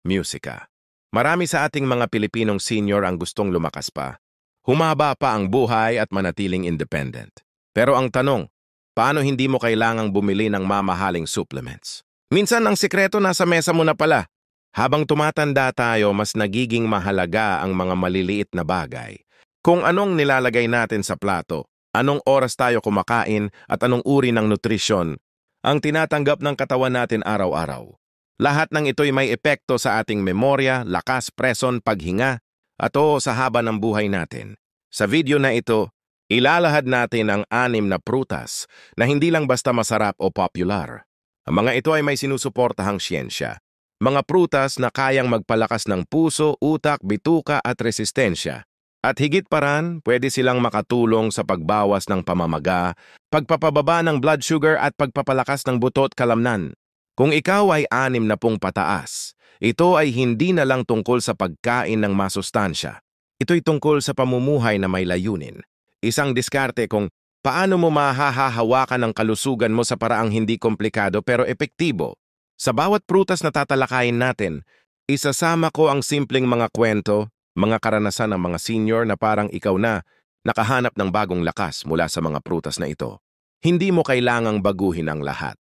musika. Marami sa ating mga Pilipinong senior ang gustong lumakas pa. Humaba pa ang buhay at manatiling independent. Pero ang tanong, paano hindi mo kailangang bumili ng mamahaling supplements? Minsan ang sikreto nasa mesa mo na pala. Habang tumatanda tayo, mas nagiging mahalaga ang mga maliliit na bagay. Kung anong nilalagay natin sa plato, anong oras tayo kumakain at anong uri ng nutrisyon ang tinatanggap ng katawan natin araw-araw. Lahat ng ito'y may epekto sa ating memorya, lakas, preson, paghinga, at oo sa haba ng buhay natin. Sa video na ito, ilalahad natin ang 6 na prutas na hindi lang basta masarap o popular. Ang mga ito ay may sinusuportahang siyensya. Mga prutas na kayang magpalakas ng puso, utak, bituka at resistensya. At higit pa ran, pwede silang makatulong sa pagbawas ng pamamaga, pagpapababa ng blood sugar at pagpapalakas ng buto at kalamnan. Kung ikaw ay 60 pataas, ito ay hindi na lang tungkol sa pagkain ng masustansya. Ito'y tungkol sa pamumuhay na may layunin. Isang diskarte kung paano mo mahahawakan ang kalusugan mo sa paraang hindi komplikado pero epektibo. Sa bawat prutas na tatalakayin natin, isasama ko ang simpleng mga kwento, mga karanasan ng mga senior na parang ikaw na nakahanap ng bagong lakas mula sa mga prutas na ito. Hindi mo kailangang baguhin ang lahat.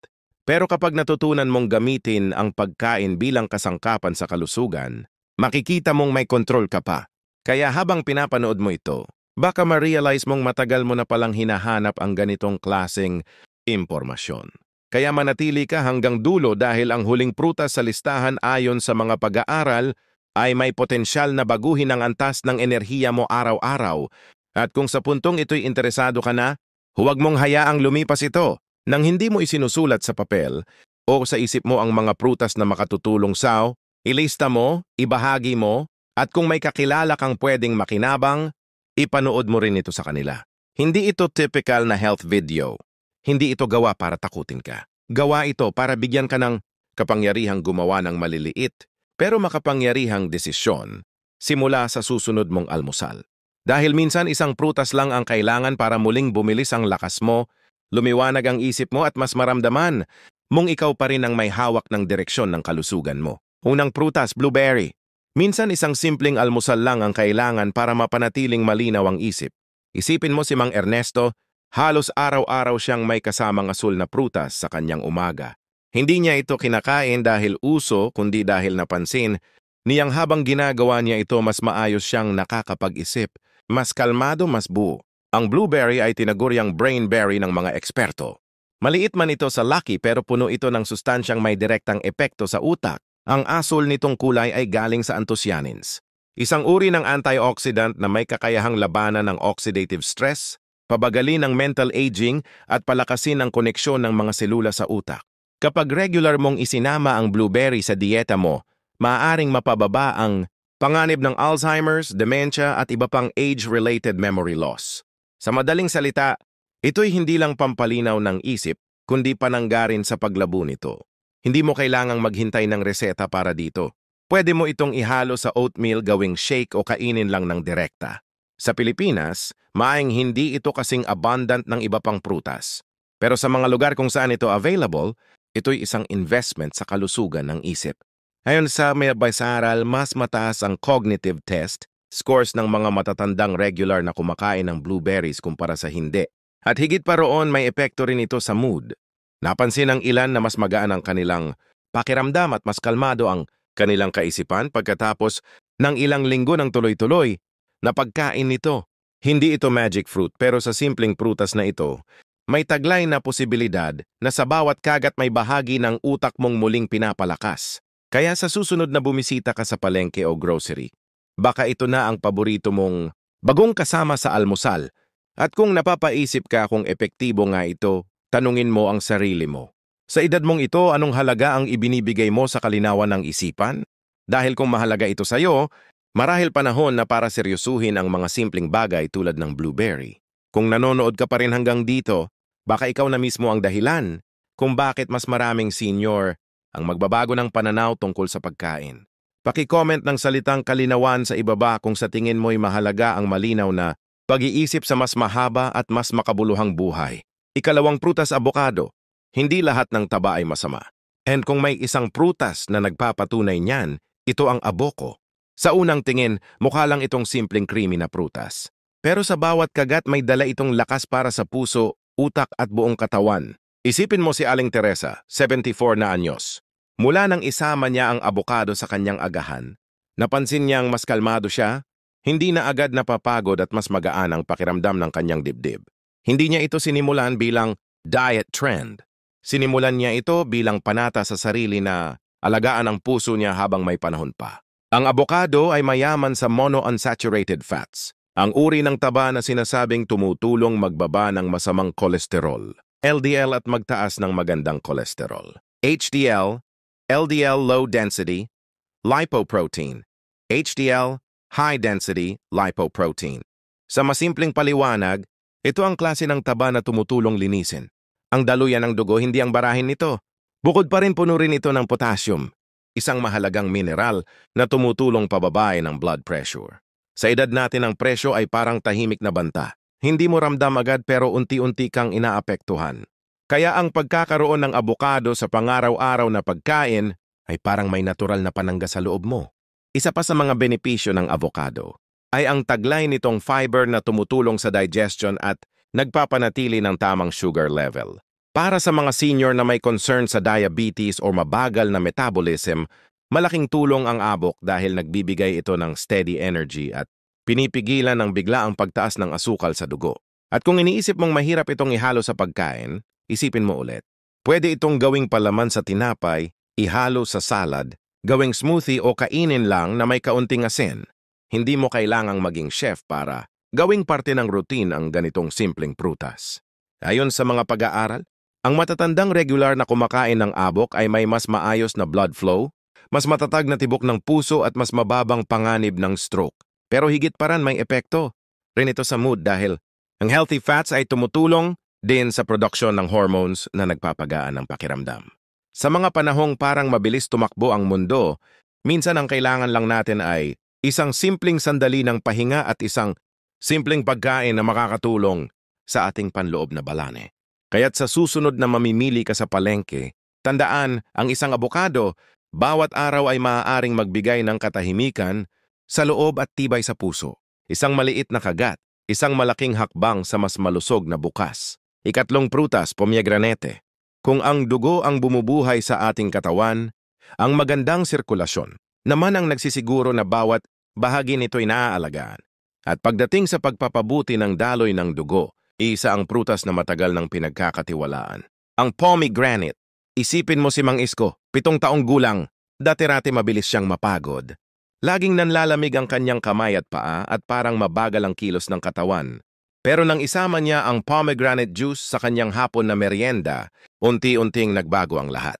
Pero kapag natutunan mong gamitin ang pagkain bilang kasangkapan sa kalusugan, makikita mong may kontrol ka pa. Kaya habang pinapanood mo ito, baka ma-realize mong matagal mo na palang hinahanap ang ganitong klaseng impormasyon. Kaya manatili ka hanggang dulo dahil ang huling prutas sa listahan ayon sa mga pag-aaral ay may potensyal na baguhin ang antas ng enerhiya mo araw-araw. At kung sa puntong ito'y interesado ka na, huwag mong hayaang lumipas ito nang hindi mo isinusulat sa papel o sa isip mo ang mga prutas na makatutulong sa ilista mo, ibahagi mo, at kung may kakilala kang pwedeng makinabang, ipanood mo rin ito sa kanila. Hindi ito typical na health video. Hindi ito gawa para takutin ka. Gawa ito para bigyan ka ng kapangyarihang gumawa ng maliliit pero makapangyarihang desisyon simula sa susunod mong almusal. Dahil minsan isang prutas lang ang kailangan para muling bumilis ang lakas mo, lumiwanag ang isip mo at mas maramdaman mong ikaw pa rin ang may hawak ng direksyon ng kalusugan mo. Unang prutas, blueberry. Minsan isang simpleng almusal lang ang kailangan para mapanatiling malinaw ang isip. Isipin mo si Mang Ernesto, halos araw-araw siyang may kasamang asul na prutas sa kanyang umaga. Hindi niya ito kinakain dahil uso kundi dahil napansin niyang habang ginagawa niya ito mas maayos siyang nakakapag-isip, mas kalmado, mas buo. Ang blueberry ay tinaguriang brainberry ng mga eksperto. Maliit man ito sa laki pero puno ito ng sustansyang may direktang epekto sa utak. Ang asul nitong kulay ay galing sa anthocyanins, isang uri ng antioxidant na may kakayahang labanan ng oxidative stress, pabagalin ang mental aging at palakasin ang koneksyon ng mga selula sa utak. Kapag regular mong isinama ang blueberry sa dieta mo, maaaring mapababa ang panganib ng Alzheimer's, dementia at iba pang age-related memory loss. Sa madaling salita, ito'y hindi lang pampalinaw ng isip, kundi pananggarin sa paglabo nito. Hindi mo kailangang maghintay ng reseta para dito. Pwede mo itong ihalo sa oatmeal gawing shake o kainin lang ng direkta. Sa Pilipinas, maayang hindi ito kasing abundant ng iba pang prutas. Pero sa mga lugar kung saan ito available, ito'y isang investment sa kalusugan ng isip. Ayon sa may pag-aaral, mas mataas ang cognitive test, scores ng mga matatandang regular na kumakain ng blueberries kumpara sa hindi. At higit pa roon, may epekto rin ito sa mood. Napansin ng ilan na mas magaan ang kanilang pakiramdam at mas kalmado ang kanilang kaisipan pagkatapos ng ilang linggo ng tuloy-tuloy na pagkain nito. Hindi ito magic fruit pero sa simpleng prutas na ito, may taglay na posibilidad na sa bawat kagat may bahagi ng utak mong muling pinapalakas. Kaya sa susunod na bumisita ka sa palengke o grocery, baka ito na ang paborito mong bagong kasama sa almusal. At kung napapaisip ka kung epektibo nga ito, tanungin mo ang sarili mo. Sa edad mong ito, anong halaga ang ibinibigay mo sa kalinawan ng isipan? Dahil kung mahalaga ito sa'yo, marahil panahon na para seryosuhin ang mga simpleng bagay tulad ng blueberry. Kung nanonood ka pa rin hanggang dito, baka ikaw na mismo ang dahilan kung bakit mas maraming senior ang magbabago ng pananaw tungkol sa pagkain. Paki-comment ng salitang kalinawan sa ibaba kung sa tingin mo'y mahalaga ang malinaw na pag-iisip sa mas mahaba at mas makabuluhang buhay. Ikalawang prutas, abokado. Hindi lahat ng taba ay masama. And kung may isang prutas na nagpapatunay niyan, Ito ang aboko. Sa unang tingin, mukha lang itong simpleng creamy na prutas. Pero sa bawat kagat may dala itong lakas para sa puso, utak at buong katawan. Isipin mo si Aling Teresa, 74 na anyos. Mula nang isama niya ang abokado sa kanyang agahan, napansin niyang mas kalmado siya, hindi na agad napapagod at mas magaan ang pakiramdam ng kanyang dibdib. Hindi niya ito sinimulan bilang diet trend. Sinimulan niya ito bilang panata sa sarili na alagaan ang puso niya habang may panahon pa. Ang abokado ay mayaman sa monounsaturated fats, ang uri ng taba na sinasabing tumutulong magbaba ng masamang kolesterol, LDL at magtaas ng magandang kolesterol. HDL, LDL low density, lipoprotein, HDL high density lipoprotein. Sa masimpleng paliwanag, ito ang klase ng taba na tumutulong linisin ang daluyan ng dugo, hindi ang barahin nito. Bukod pa rin puno rin ito ng potassium, isang mahalagang mineral na tumutulong pababain ng blood pressure. Sa edad natin ang presyo ay parang tahimik na banta. Hindi mo ramdam agad pero unti-unti kang inaapektuhan. Kaya ang pagkakaroon ng abokado sa pangaraw-araw na pagkain ay parang may natural na panangga sa loob mo. Isa pa sa mga benepisyo ng avocado ay ang taglay nitong fiber na tumutulong sa digestion at nagpapanatili ng tamang sugar level. Para sa mga senior na may concern sa diabetes o mabagal na metabolism, malaking tulong ang abok dahil nagbibigay ito ng steady energy at pinipigilan ng biglaang pagtaas ng asukal sa dugo. At kung iniisip mong mahirap itong ihalo sa pagkain, isipin mo ulit. Pwede itong gawing palaman sa tinapay, ihalo sa salad, gawing smoothie o kainin lang na may kaunting asin. Hindi mo kailangang maging chef para gawing parte ng routine ang ganitong simpleng prutas. Ayon sa mga pag-aaral, ang matatandang regular na kumakain ng abok ay may mas maayos na blood flow, mas matatag na tibok ng puso at mas mababang panganib ng stroke. Pero higit pa rin may epekto rin ito sa mood dahil ang healthy fats ay tumutulong din sa production ng hormones na nagpapagaan ng pakiramdam. Sa mga panahong parang mabilis tumakbo ang mundo, minsan ang kailangan lang natin ay isang simpleng sandali ng pahinga at isang simpleng pagkain na makakatulong sa ating panloob na balane. Kaya't sa susunod na mamimili ka sa palengke, tandaan ang isang abokado, bawat araw ay maaaring magbigay ng katahimikan sa loob at tibay sa puso. Isang maliit na kagat, isang malaking hakbang sa mas malusog na bukas. Ikatlong prutas, pomegranate. Kung ang dugo ang bumubuhay sa ating katawan, ang magandang sirkulasyon naman ang nagsisiguro na bawat bahagi nito'y naaalagaan. At pagdating sa pagpapabuti ng daloy ng dugo, isa ang prutas na matagal ng pinagkakatiwalaan. Ang pomegranate. Isipin mo si Mang Isko, 7 taong gulang, dati-rati mabilis siyang mapagod. Laging nanlalamig ang kanyang kamay at paa at parang mabagal ang kilos ng katawan. Pero nang isama niya ang pomegranate juice sa kanyang hapon na merienda, unti-unting nagbago ang lahat.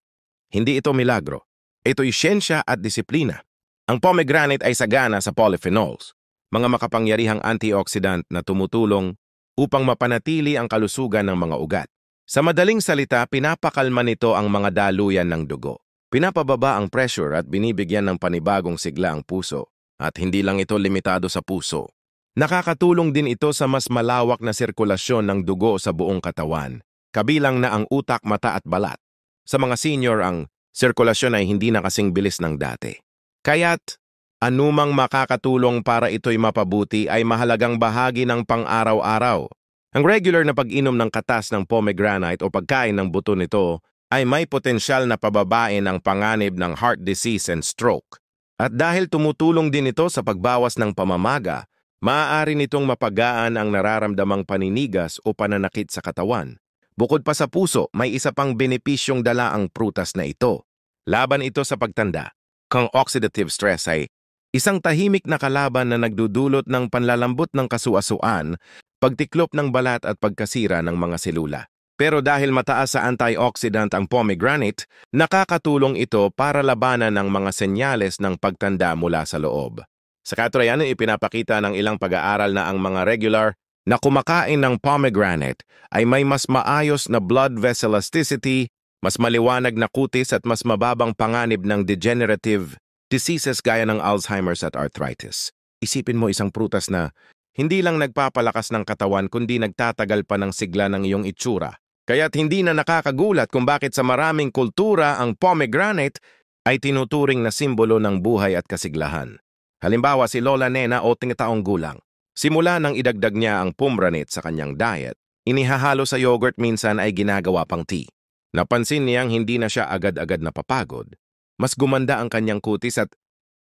Hindi ito milagro. Ito'y siyensya at disiplina. Ang pomegranate ay sagana sa polyphenols, mga makapangyarihang antioxidant na tumutulong upang mapanatili ang kalusugan ng mga ugat. Sa madaling salita, pinapakalma nito ang mga daluyan ng dugo. Pinapababa ang pressure at binibigyan ng panibagong sigla ang puso. At hindi lang ito limitado sa puso. Nakakatulong din ito sa mas malawak na sirkulasyon ng dugo sa buong katawan, kabilang na ang utak, mata at balat. Sa mga senior, ang sirkulasyon ay hindi na kasing bilis ng dati. Kaya't, anumang makakatulong para ito'y mapabuti ay mahalagang bahagi ng pang-araw-araw. Ang regular na pag-inom ng katas ng pomegranate o pagkain ng buto nito ay may potensyal na pababain ang panganib ng heart disease and stroke. At dahil tumutulong din ito sa pagbawas ng pamamaga, maaari nitong mapagaan ang nararamdamang paninigas o pananakit sa katawan. Bukod pa sa puso, may isa pang benepisyong dala ang prutas na ito. Laban ito sa pagtanda. Kang oxidative stress ay isang tahimik na kalaban na nagdudulot ng panlalambot ng kasuasuan, pagtiklop ng balat at pagkasira ng mga selula. Pero dahil mataas sa antioxidant ang pomegranate, nakakatulong ito para labanan ng mga senyales ng pagtanda mula sa loob. Sa katunayan, ipinapakita ng ilang pag-aaral na ang mga regular na kumakain ng pomegranate ay may mas maayos na blood vessel elasticity, mas maliwanag na kutis at mas mababang panganib ng degenerative diseases gaya ng Alzheimer's at arthritis. Isipin mo isang prutas na hindi lang nagpapalakas ng katawan kundi nagtatagal pa ng sigla ng iyong itsura. Kaya't hindi na nakakagulat kung bakit sa maraming kultura ang pomegranate ay tinuturing na simbolo ng buhay at kasiglahan. Halimbawa si Lola Nena o 30 taong gulang. Simula nang idagdag niya ang pomegranate sa kanyang diet, inihahalo sa yogurt minsan ay ginagawa pang tea. Napansin niyang hindi na siya agad-agad napapagod. Mas gumanda ang kanyang kutis at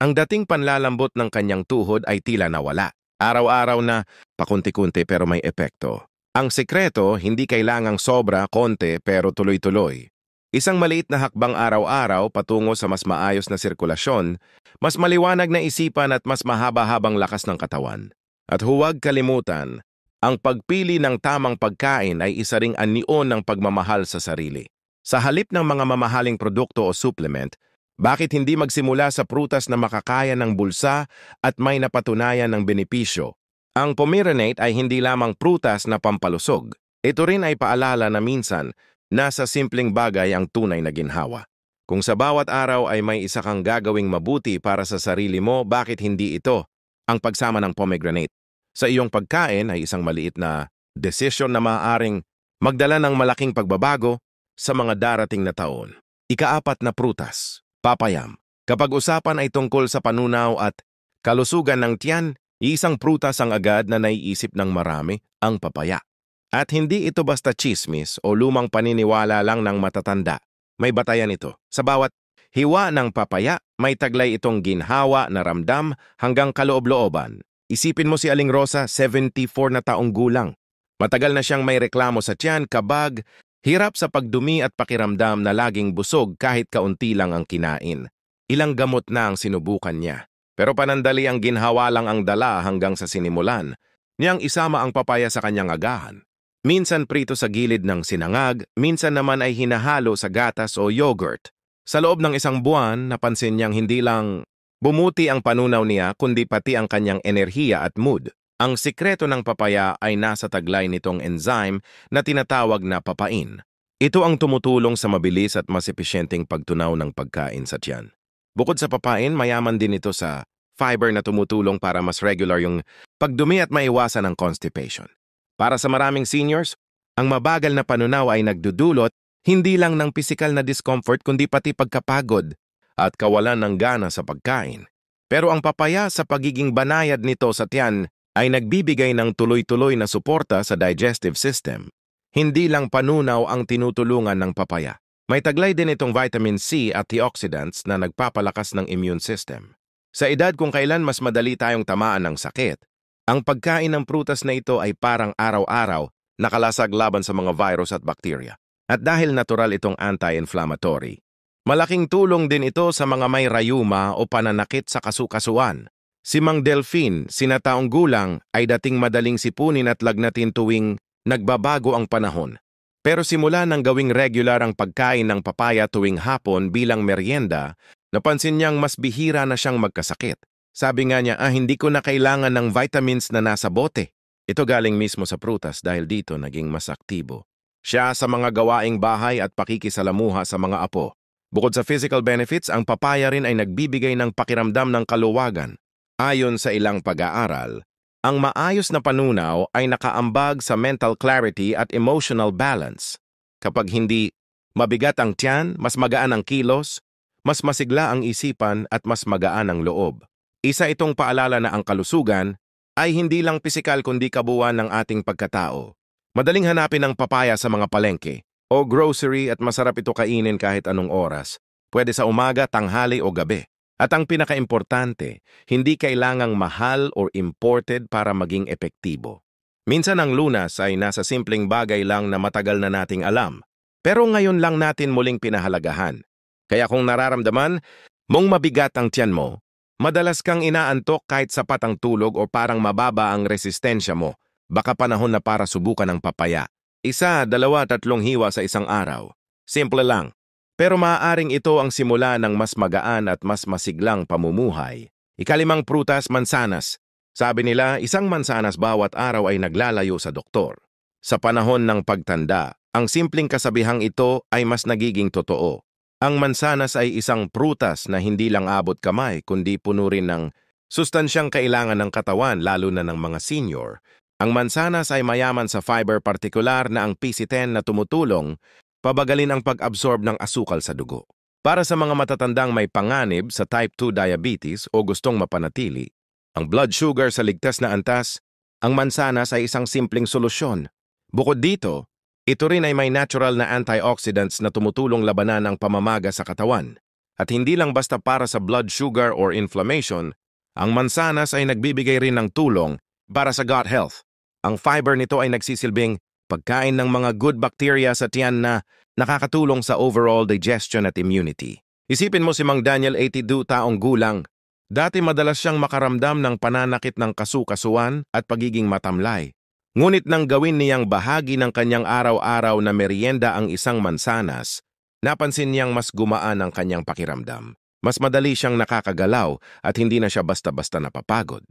ang dating panlalambot ng kanyang tuhod ay tila nawala. Araw-araw na pakunti-kunti pero may epekto. Ang sekreto, hindi kailangang sobra, konti pero tuloy-tuloy. Isang maliit na hakbang araw-araw patungo sa mas maayos na sirkulasyon, mas maliwanag na isipan at mas mahaba-habang lakas ng katawan. At huwag kalimutan, ang pagpili ng tamang pagkain ay isa ring anyo ng pagmamahal sa sarili. Sa halip ng mga mamahaling produkto o supplement, bakit hindi magsimula sa prutas na makakaya ng bulsa at may napatunayan ng benepisyo? Ang pomegranate ay hindi lamang prutas na pampalusog. Ito rin ay paalala na minsan, nasa simpleng bagay ang tunay na ginhawa. Kung sa bawat araw ay may isa kang gagawing mabuti para sa sarili mo, bakit hindi ito ang pagsama ng pomegranate? Sa iyong pagkain ay isang maliit na desisyon na maaaring magdala ng malaking pagbabago sa mga darating na taon. Ika-4 na prutas, papayam. Kapag usapan ay tungkol sa panunaw at kalusugan ng tiyan, isang prutas ang agad na naiisip ng marami, ang papaya. At hindi ito basta chismis o lumang paniniwala lang ng matatanda. May batayan ito. Sa bawat hiwa ng papaya, may taglay itong ginhawa na ramdam hanggang kaloob-looban. Isipin mo si Aling Rosa, 74 na taong gulang. Matagal na siyang may reklamo sa tiyan, kabag, hirap sa pagdumi at pakiramdam na laging busog kahit kaunti lang ang kinain. Ilang gamot na ang sinubukan niya. Pero panandali ang ginhawa lang ang dala hanggang sa sinimulan niyang isama ang papaya sa kanyang agahan. Minsan prito sa gilid ng sinangag, minsan naman ay hinahalo sa gatas o yogurt. Sa loob ng isang buwan, napansin niyang hindi lang bumuti ang panunaw niya kundi pati ang kanyang enerhiya at mood. Ang sikreto ng papaya ay nasa taglay nitong enzyme na tinatawag na papain. Ito ang tumutulong sa mabilis at mas epesyenteng pagtunaw ng pagkain sa tiyan. Bukod sa papain, mayaman din ito sa fiber na tumutulong para mas regular yung pagdumi at maiwasan ang constipation. Para sa maraming seniors, ang mabagal na panunaw ay nagdudulot hindi lang ng pisikal na discomfort kundi pati pagkapagod at kawalan ng gana sa pagkain. Pero ang papaya sa pagiging banayad nito sa tiyan ay nagbibigay ng tuloy-tuloy na suporta sa digestive system. Hindi lang panunaw ang tinutulungan ng papaya. May taglay din itong vitamin C at antioxidants na nagpapalakas ng immune system. Sa edad kung kailan mas madali tayong tamaan ng sakit, ang pagkain ng prutas na ito ay parang araw-araw nakalasag laban sa mga virus at bakterya. At dahil natural itong anti-inflammatory, malaking tulong din ito sa mga may rayuma o pananakit sa kasukasuan. Si Mang Delphine, sinataong gulang, ay dating madaling sipunin at lagnatin tuwing nagbabago ang panahon. Pero simula nang gawing regular ang pagkain ng papaya tuwing hapon bilang merienda, napansin niyang mas bihira na siyang magkasakit. Sabi nga niya, hindi ko na kailangan ng vitamins na nasa bote. Ito galing mismo sa prutas dahil dito naging mas aktibo siya sa mga gawaing bahay at pakikisalamuha sa mga apo. Bukod sa physical benefits, ang papaya rin ay nagbibigay ng pakiramdam ng kaluwagan. Ayon sa ilang pag-aaral, ang maayos na panunaw ay nakaambag sa mental clarity at emotional balance. Kapag hindi mabigat ang tiyan, mas magaan ang kilos, mas masigla ang isipan at mas magaan ang loob. Isa itong paalala na ang kalusugan ay hindi lang pisikal kundi kabuuan ng ating pagkatao. Madaling hanapin ang papaya sa mga palengke o grocery at masarap ito kainin kahit anong oras. Pwede sa umaga, tanghali o gabi. At ang pinakaimportante, hindi kailangang mahal or imported para maging epektibo. Minsan ang lunas ay nasa simpleng bagay lang na matagal na nating alam. Pero ngayon lang natin muling pinahalagahan. Kaya kung nararamdaman mong mabigat ang tiyan mo, madalas kang inaantok kahit sapat ang tulog o parang mababa ang resistensya mo, baka panahon na para subukan ang papaya. 1, 2, 3 hiwa sa isang araw. Simple lang. Pero maaaring ito ang simula ng mas magaan at mas masiglang pamumuhay. 5, prutas, mansanas. Sabi nila, isang mansanas bawat araw ay naglalayo sa doktor. Sa panahon ng pagtanda, ang simpleng kasabihang ito ay mas nagiging totoo. Ang mansanas ay isang prutas na hindi lang abot kamay kundi puno rin ng sustansyang kailangan ng katawan lalo na ng mga senior. Ang mansanas ay mayaman sa fiber partikular na ang PC10 na tumutulong pabagalin ang pag-absorb ng asukal sa dugo. Para sa mga matatandang may panganib sa type 2 diabetes o gustong mapanatili, ang blood sugar sa ligtas na antas, ang mansanas ay isang simpleng solusyon. Bukod dito, ito rin ay may natural na antioxidants na tumutulong labanan ang pamamaga sa katawan. At hindi lang basta para sa blood sugar or inflammation, ang mansanas ay nagbibigay rin ng tulong para sa gut health. Ang fiber nito ay nagsisilbing pagkain ng mga good bacteria sa tiyan na nakakatulong sa overall digestion at immunity. Isipin mo si Mang Daniel, 82 taong gulang. Dati madalas siyang makaramdam ng pananakit ng kasukasuan at pagiging matamlay. Ngunit nang gawin niyang bahagi ng kanyang araw-araw na merienda ang isang mansanas, napansin niyang mas gumaan ang kanyang pakiramdam. Mas madali siyang nakakagalaw at hindi na siya basta-basta napapagod.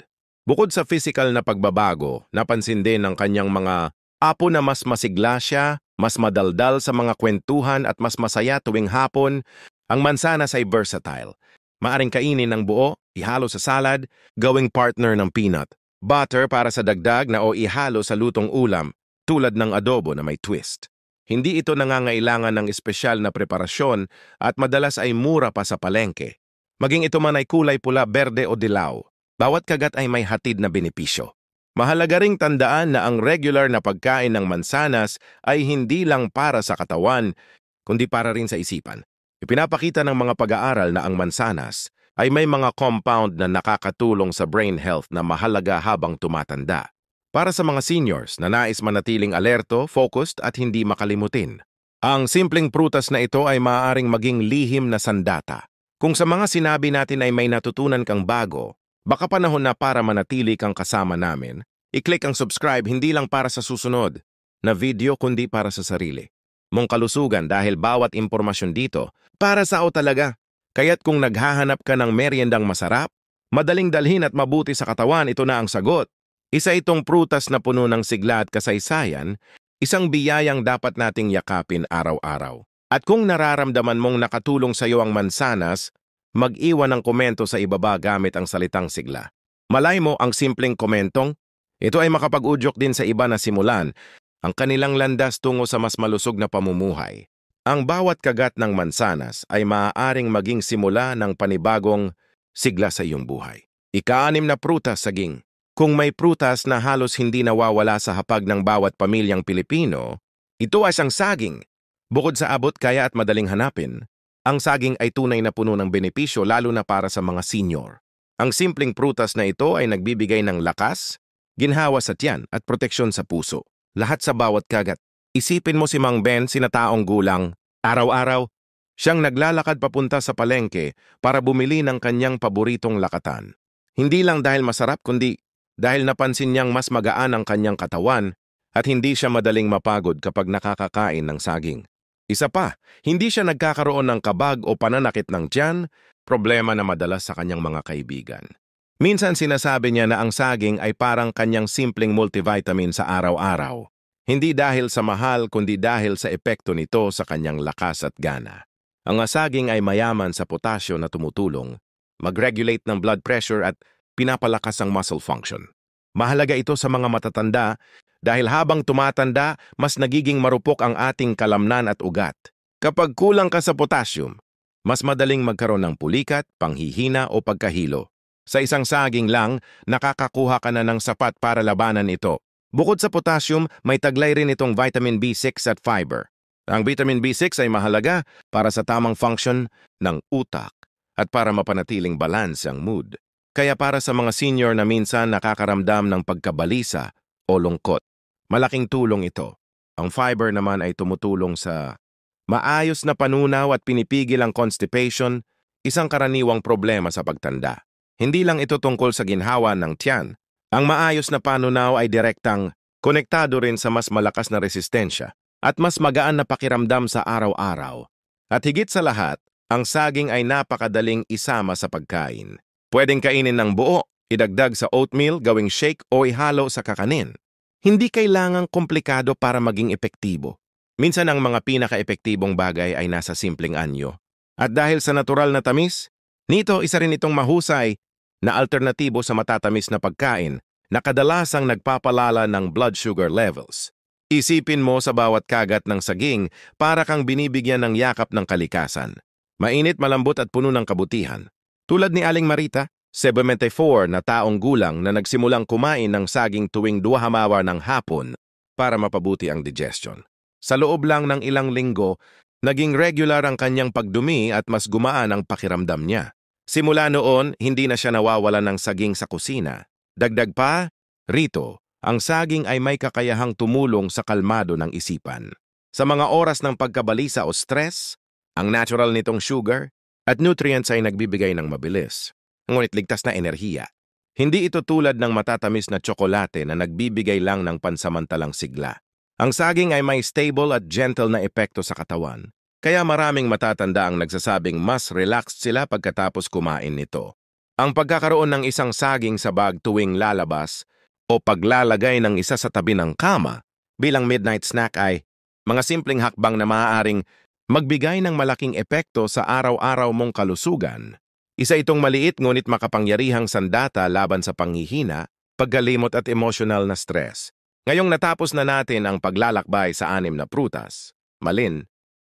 Bukod sa physical na pagbabago, napansin din ng kanyang mga apo na mas masigla siya, mas madaldal sa mga kwentuhan at mas masaya tuwing hapon. Ang mansanas ay versatile. Maaring kainin ng buo, ihalo sa salad, gawing partner ng peanut butter para sa dagdag na o ihalo sa lutong ulam tulad ng adobo na may twist. Hindi ito nangangailangan ng espesyal na preparasyon at madalas ay mura pa sa palengke. Maging ito man ay kulay pula, berde o dilaw, bawat kagat ay may hatid na benepisyo. Mahalaga ring tandaan na ang regular na pagkain ng mansanas ay hindi lang para sa katawan, kundi para rin sa isipan. Ipinapakita ng mga pag-aaral na ang mansanas ay may mga compound na nakakatulong sa brain health na mahalaga habang tumatanda. Para sa mga seniors na nais manatiling alerto, focused at hindi makalimutin. Ang simpleng prutas na ito ay maaaring maging lihim na sandata. Kung sa mga sinabi natin ay may natutunan kang bago, baka panahon na para manatili kang kasama namin. I-click ang subscribe hindi lang para sa susunod na video kundi para sa sarili mong kalusugan dahil bawat impormasyon dito para sa o talaga. Kaya't kung naghahanap ka ng meriendang masarap, madaling dalhin at mabuti sa katawan, ito na ang sagot. Isa itong prutas na puno ng sigla at kasaysayan, isang biyayang dapat nating yakapin araw-araw. At kung nararamdaman mong nakatulong sa iyo ang mansanas, mag-iwan ng komento sa ibaba gamit ang salitang sigla. Malay mo ang simpleng komentong, ito ay makapag-udyok din sa iba na simulan ang kanilang landas tungo sa mas malusog na pamumuhay. Ang bawat kagat ng mansanas ay maaaring maging simula ng panibagong sigla sa iyong buhay. Ika-6 na prutas, saging. Kung may prutas na halos hindi nawawala sa hapag ng bawat pamilyang Pilipino, ito ay isang saging. Bukod sa abot kaya at madaling hanapin, ang saging ay tunay na puno ng benepisyo lalo na para sa mga senior. Ang simpleng prutas na ito ay nagbibigay ng lakas, ginhawa sa tiyan at proteksyon sa puso. Lahat sa bawat kagat. Isipin mo si Mang Ben, sinataong gulang. Araw-araw, siyang naglalakad papunta sa palengke para bumili ng kanyang paboritong lakatan. Hindi lang dahil masarap kundi dahil napansin niyang mas magaan ang kanyang katawan at hindi siya madaling mapagod kapag nakakakain ng saging. Isa pa, hindi siya nagkakaroon ng kabag o pananakit ng tiyan, problema na madalas sa kanyang mga kaibigan. Minsan sinasabi niya na ang saging ay parang kanyang simpleng multivitamin sa araw-araw. Hindi dahil sa mahal kundi dahil sa epekto nito sa kanyang lakas at gana. Ang saging ay mayaman sa potasyo na tumutulong, mag-regulate ng blood pressure at pinapalakas ang muscle function. Mahalaga ito sa mga matatanda dahil habang tumatanda, mas nagiging marupok ang ating kalamnan at ugat. Kapag kulang ka sa potassium, mas madaling magkaroon ng pulikat, panghihina o pagkahilo. Sa isang saging lang, nakakakuha ka na ng sapat para labanan ito. Bukod sa potassium, may taglay rin itong vitamin B6 at fiber. Ang vitamin B6 ay mahalaga para sa tamang function ng utak at para mapanatiling balance ang mood. Kaya para sa mga senior na minsan nakakaramdam ng pagkabalisa o lungkot, malaking tulong ito. Ang fiber naman ay tumutulong sa maayos na panunaw at pinipigil ang constipation, isang karaniwang problema sa pagtanda. Hindi lang ito tungkol sa ginhawa ng tiyan. Ang maayos na panunaw ay direktang konektado rin sa mas malakas na resistensya at mas magaan na pakiramdam sa araw-araw. At higit sa lahat, ang saging ay napakadaling isama sa pagkain. Pwedeng kainin ng buo, idagdag sa oatmeal, gawing shake o ihalo sa kakanin. Hindi kailangang komplikado para maging epektibo. Minsan ang mga pinaka-epektibong bagay ay nasa simpleng anyo. At dahil sa natural na tamis, nito isa rin itong mahusay na alternatibo sa matatamis na pagkain na kadalasang nagpapalala ng blood sugar levels. Isipin mo sa bawat kagat ng saging para kang binibigyan ng yakap ng kalikasan. Mainit, malambot at puno ng kabutihan. Tulad ni Aling Marita, 74 na taong gulang na nagsimulang kumain ng saging tuwing 2 hamawa ng hapon para mapabuti ang digestion. Sa loob lang ng ilang linggo, naging regular ang kanyang pagdumi at mas gumaan ang pakiramdam niya. Simula noon, hindi na siya nawawalan ng saging sa kusina. Dagdag pa, rito, ang saging ay may kakayahang tumulong sa kalmado ng isipan. Sa mga oras ng pagkabalisa o stress, ang natural nitong sugar at nutrients ay nagbibigay ng mabilis, ngunit ligtas na enerhiya. Hindi ito tulad ng matatamis na tsokolate na nagbibigay lang ng pansamantalang sigla. Ang saging ay may stable at gentle na epekto sa katawan. Kaya maraming matatanda ang nagsasabing mas relaxed sila pagkatapos kumain nito. Ang pagkakaroon ng isang saging sa bag tuwing lalabas o paglalagay ng isa sa tabi ng kama bilang midnight snack ay mga simpleng hakbang na maaaring magbigay ng malaking epekto sa araw-araw mong kalusugan. Isa itong maliit ngunit makapangyarihang sandata laban sa panghihina, pagkalimot at emosyonal na stress. Ngayong natapos na natin ang paglalakbay sa 6 na prutas, Malin,